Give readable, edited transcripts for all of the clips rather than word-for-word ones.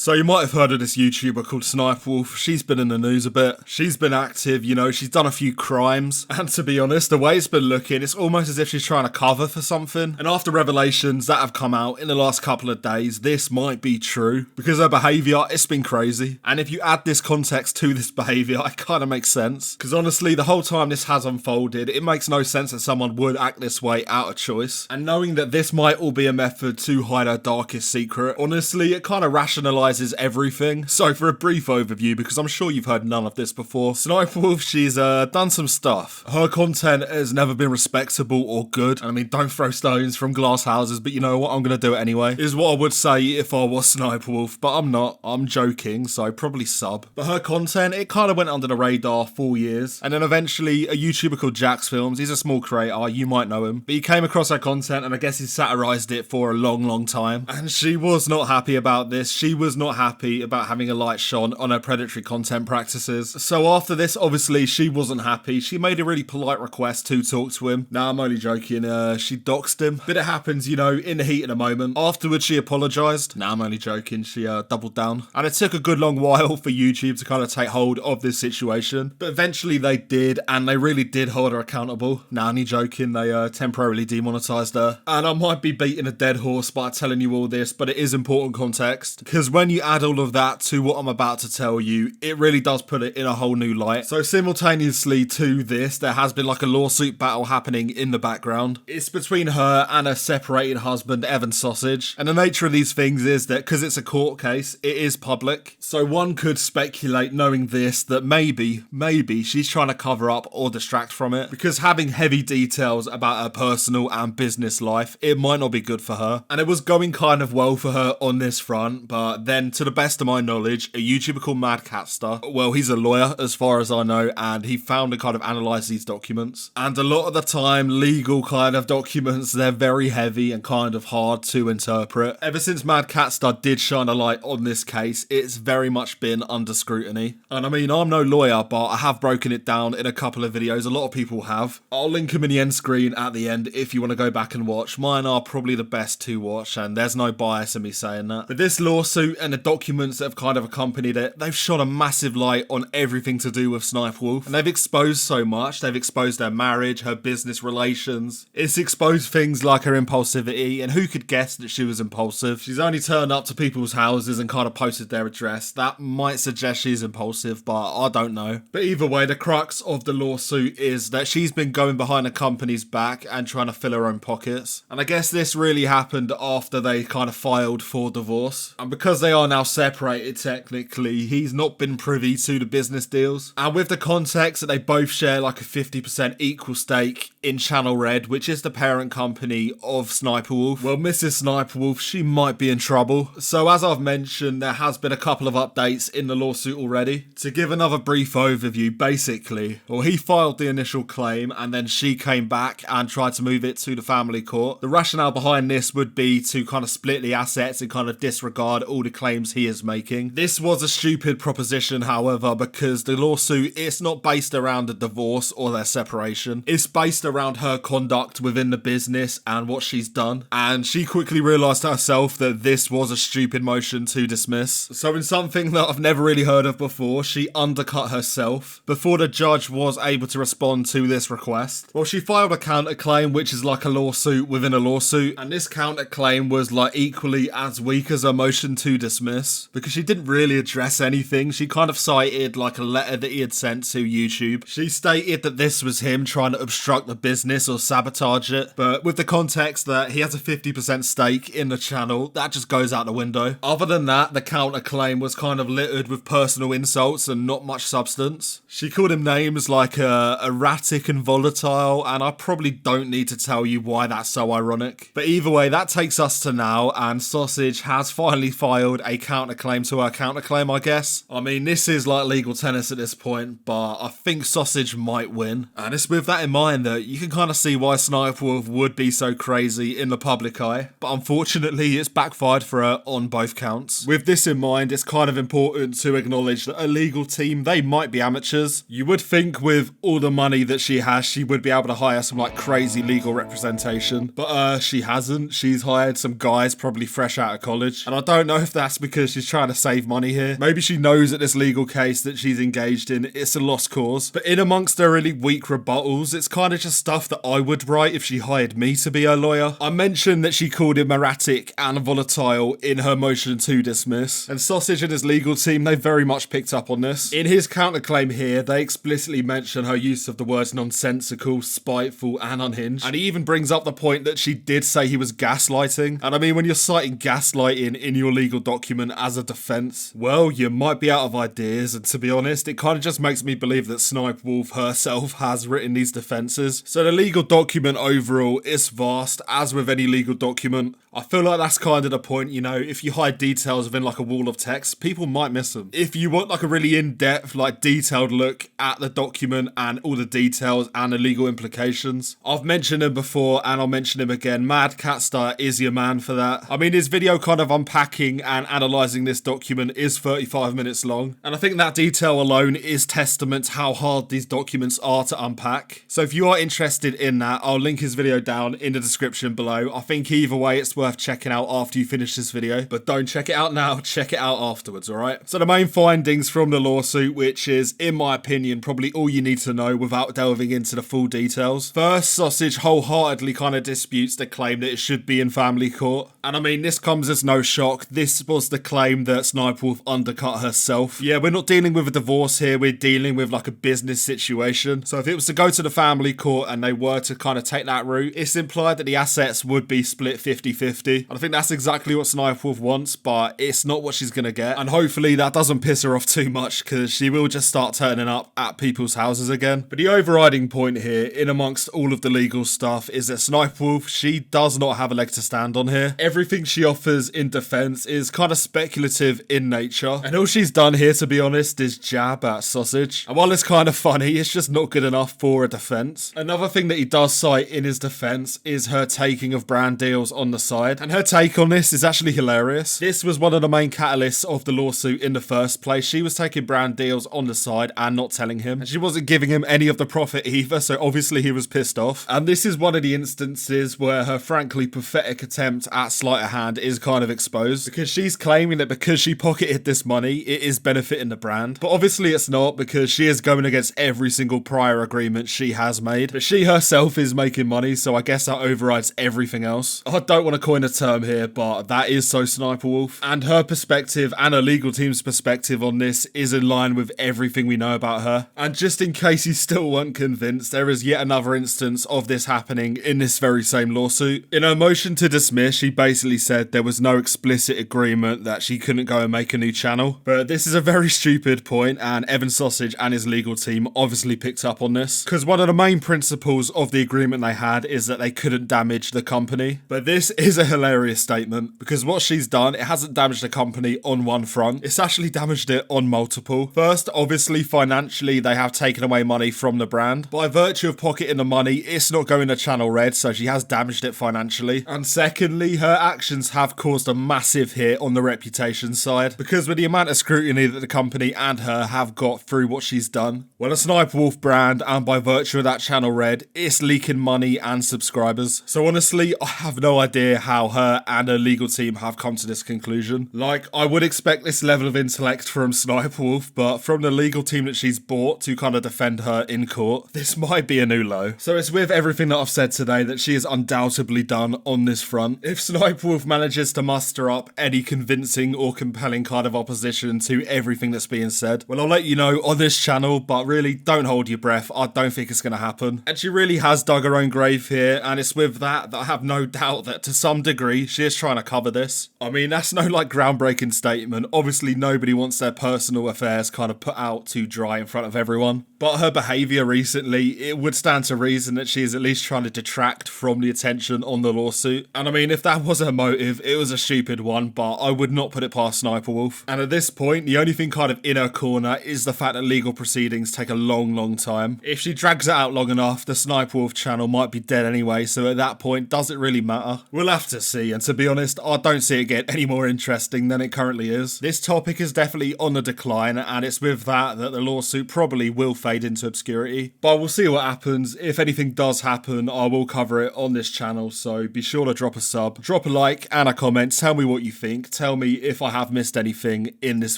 So you might have heard of this YouTuber called Sniperwolf. She's been in the news a bit. She's been active, you know, she's done a few crimes. And to be honest, the way it's been looking, it's almost as if she's trying to cover for something. And after revelations that have come out in the last couple of days, this might be true. Because her behaviour, it's been crazy. And if you add this context to this behaviour, it kind of makes sense. Because honestly, the whole time this has unfolded, it makes no sense that someone would act this way out of choice. And knowing that this might all be a method to hide her darkest secret, honestly, it kind of rationalises everything. So for a brief overview, because I'm sure you've heard none of this before, Sniperwolf, she's done some stuff. Her content has never been respectable or good. I mean, don't throw stones from glass houses, but you know what, I'm going to do it anyway, is what I would say if I was Sniperwolf, but I'm not. I'm joking, so probably sub. But her content, it kind of went under the radar for years. And then eventually, a YouTuber called jacksfilms, he's a small creator, you might know him, but he came across her content and I guess he satirised it for a long time. And she was not happy about this. She was not happy about having a light shone on her predatory content practices. So after this, obviously, she wasn't happy. She made a really polite request to talk to him. Nah, I'm only joking. She doxed him. But it happens, you know, in the heat of the moment. Afterwards, she apologised. Nah, I'm only joking. She doubled down. And it took a good long while for YouTube to kind of take hold of this situation. But eventually they did, and they really did hold her accountable. Nah, only joking. They temporarily demonetised her. And I might be beating a dead horse by telling you all this, but it is important context. Because when you add all of that to what I'm about to tell you, it really does put it in a whole new light. So simultaneously to this, there has been like a lawsuit battle happening in the background. It's between her and her separated husband, Evan Sausage. And the nature of these things is that because it's a court case, it is public. So one could speculate, knowing this, that maybe she's trying to cover up or distract from it. Because having heavy details about her personal and business life, it might not be good for her. And it was going kind of well for her on this front, but then to the best of my knowledge, a YouTuber called Madcatster, well, he's a lawyer as far as I know, and he found and kind of analysed these documents. And a lot of the time, legal kind of documents, they're very heavy and kind of hard to interpret. Ever since Madcatster did shine a light on this case, it's very much been under scrutiny. And I mean, I'm no lawyer, but I have broken it down in a couple of videos. A lot of people have. I'll link them in the end screen at the end if you want to go back and watch. Mine are probably the best to watch, and there's no bias in me saying that. But this lawsuit and the documents that have kind of accompanied it, they've shone a massive light on everything to do with Sniperwolf. And they've exposed so much. They've exposed her marriage, her business relations. It's exposed things like her impulsivity, and who could guess that she was impulsive? She's only turned up to people's houses and kind of posted their address. That might suggest she's impulsive, but I don't know. But either way, the crux of the lawsuit is that she's been going behind the company's back and trying to fill her own pockets. And I guess this really happened after they kind of filed for divorce. And because they are now separated technically, he's not been privy to the business deals. And with the context that they both share like a 50% equal stake in Channel Red, which is the parent company of Sniperwolf, well, Mrs. Sniperwolf, she might be in trouble. So as I've mentioned, there has been a couple of updates in the lawsuit already. To give another brief overview, basically, well, he filed the initial claim and then she came back and tried to move it to the family court. The rationale behind this would be to kind of split the assets and kind of disregard all the claims he is making. This was a stupid proposition, however, because the lawsuit, it's not based around a divorce or their separation. It's based around her conduct within the business and what she's done. And she quickly realised herself that this was a stupid motion to dismiss. So in something that I've never really heard of before, she undercut herself before the judge was able to respond to this request. Well, she filed a counterclaim, which is like a lawsuit within a lawsuit. And this counterclaim was like equally as weak as her motion to dismiss, because she didn't really address anything. She kind of cited like a letter that he had sent to YouTube. She stated that this was him trying to obstruct the business or sabotage it, but with the context that he has a 50% stake in the channel, that just goes out the window. Other than that, the counterclaim was kind of littered with personal insults and not much substance. She called him names like erratic and volatile, and I probably don't need to tell you why that's so ironic. But either way, that takes us to now, and Sausage has finally filed a counterclaim to her counterclaim, I guess. I mean, this is like legal tennis at this point, but I think Sausage might win. And it's with that in mind that you can kind of see why Sniperwolf would be so crazy in the public eye. But unfortunately, it's backfired for her on both counts. With this in mind, it's kind of important to acknowledge that a legal team, they might be amateurs. You would think with all the money that she has, she would be able to hire some like crazy legal representation. But she hasn't. She's hired some guys probably fresh out of college. And I don't know if that's because she's trying to save money here. Maybe she knows that this legal case that she's engaged in, it's a lost cause. But in amongst her really weak rebuttals, it's kind of just stuff that I would write if she hired me to be her lawyer. I mentioned that she called him erratic and volatile in her motion to dismiss. And Sausage and his legal team, they very much picked up on this. In his counterclaim here, they explicitly mention her use of the words nonsensical, spiteful, and unhinged. And he even brings up the point that she did say he was gaslighting. And I mean, when you're citing gaslighting in your legal document as a defense, well, you might be out of ideas. And to be honest, it kind of just makes me believe that Sniperwolf herself has written these defenses. So the legal document overall is vast, as with any legal document. I feel like that's kind of the point, you know, if you hide details within like a wall of text, people might miss them. If you want like a really in-depth, like detailed look at the document and all the details and the legal implications, I've mentioned him before and I'll mention him again. Madcatster is your man for that. I mean, his video kind of unpacking and analysing this document is 35 minutes long. And I think that detail alone is testament to how hard these documents are to unpack. So if you are interested in that, I'll link his video down in the description below. I think either way, it's worth checking out after you finish this video, but don't check it out now, check it out afterwards, alright? So the main findings from the lawsuit, which is, in my opinion, probably all you need to know without delving into the full details. First, Sausage wholeheartedly kind of disputes the claim that it should be in family court. And I mean, this comes as no shock. This was the claim that Sniperwolf undercut herself. Yeah, we're not dealing with a divorce here, we're dealing with like a business situation. So if it was to go to the family court and they were to kind of take that route, it's implied that the assets would be split 50-50. And I think that's exactly what Sniperwolf wants, but it's not what she's going to get. And hopefully that doesn't piss her off too much, because she will just start turning up at people's houses again. But the overriding point here, in amongst all of the legal stuff, is that Sniperwolf, she does not have a leg to stand on here. Everything she offers in defense is kind of speculative in nature. And all she's done here, to be honest, is jab at Sausage. And while it's kind of funny, it's just not good enough for a defense. Another thing that he does cite in his defense is her taking of brand deals on the side. And her take on this is actually hilarious. This was one of the main catalysts of the lawsuit in the first place. She was taking brand deals on the side and not telling him. And she wasn't giving him any of the profit either, so obviously he was pissed off. And this is one of the instances where her frankly pathetic attempt at sleight of hand is kind of exposed, because she's claiming that because she pocketed this money, it is benefiting the brand. But obviously it's not, because she is going against every single prior agreement she has made. But she herself is making money, so I guess that overrides everything else. I don't want to coin a term here, but that is so Sniperwolf. And her perspective and her legal team's perspective on this is in line with everything we know about her. And just in case you still weren't convinced, there is yet another instance of this happening in this very same lawsuit. In her motion to dismiss, she basically said there was no explicit agreement that she couldn't go and make a new channel. But this is a very stupid point, and Evan Sausage and his legal team obviously picked up on this, because one of the main principles of the agreement they had is that they couldn't damage the company. But this is a hilarious statement, because what she's done, it hasn't damaged the company on one front, it's actually damaged it on multiple. First, obviously financially, they have taken away money from the brand. By virtue of pocketing the money, it's not going to channel red, so she has damaged it financially. And secondly, her actions have caused a massive hit on the reputation side, because with the amount of scrutiny that the company and her have got through what she's done, well, a Sniperwolf brand, and by virtue of that channel red, it's leaking money and subscribers. So honestly, I have no idea how her and her legal team have come to this conclusion. Like, I would expect this level of intellect from Sniperwolf, but from the legal team that she's bought to kind of defend her in court, this might be a new low. So it's with everything that I've said today that she is undoubtedly done on this front. If Sniperwolf manages to muster up any convincing or compelling kind of opposition to everything that's being said, well, I'll let you know on this channel, but really, don't hold your breath. I don't think it's going to happen. And she really has dug her own grave here, and it's with that I have no doubt that to some degree, she is trying to cover this. I mean, that's no like groundbreaking statement. Obviously, nobody wants their personal affairs kind of put out to dry in front of everyone. But her behaviour recently, it would stand to reason that she is at least trying to detract from the attention on the lawsuit. And I mean, if that was her motive, it was a stupid one, but I would not put it past Sniperwolf. And at this point, the only thing kind of in her corner is the fact that legal proceedings take a long time. If she drags it out long enough, enough, the Sniperwolf channel might be dead anyway, so at that point, does it really matter? We'll have to see, and to be honest, I don't see it get any more interesting than it currently is. This topic is definitely on the decline, and it's with that the lawsuit probably will fade into obscurity. But we'll see what happens. If anything does happen, I will cover it on this channel, so be sure to drop a sub, drop a like and a comment, tell me what you think, tell me if I have missed anything in this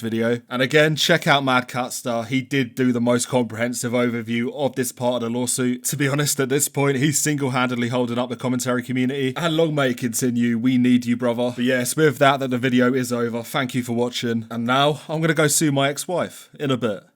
video. And again, check out Madcatster, he did do the most comprehensive overview of this part of the lawsuit. To be honest, at this point, he's single-handedly holding up the commentary community, and long may it continue, we need you, brother. But yes, with that the video is over, thank you for watching, and now I'm gonna go sue my ex-wife in a bit.